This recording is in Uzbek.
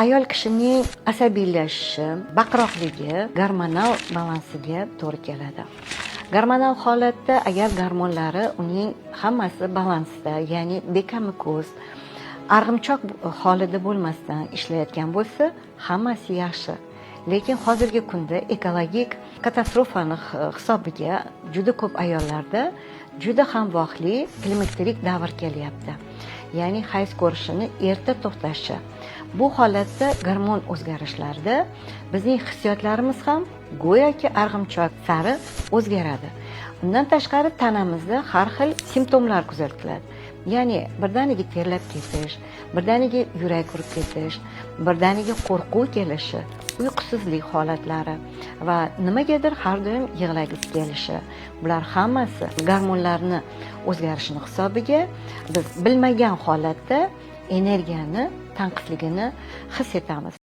Ayol kishining asabiylashishi, baqiroqligi gormonal balansiga to'g'ri keladi. Gormonal holatda agar gormonlari uning hammasi balansda, ya'ni beka-mikoz, arg'imchoq holida bo'lmasdan ishlayotgan bo'lsa, hammasi yaxshi. Lekin hozirgi kunda ekologik katastrofani hisobiga juda ko'p ayollarda juda ham vaqtli klimakterik davr kelyapti. Ya'ni hayz ko'rishini erta to'xtashi. Bu holatda gormon o'zgarishlarida bizning hissiyotlarimiz ham go'yoki arg'imchoq sari o'zgaradi. Undan tashqari tanamizda har xil simptomlar kuzatiladi. Ya'ni birdaniga terlab ketish, birdaniga yurak urib ketish, birdaniga qo'rquv kelishi, uyqusizlik holatlari va nimagadir har doim yig'lagisi kelishi. Bular hammasi gormonlarni o'zgarishini hisobiga biz bilmagan holatda energiyani tanqisligini his etamiz.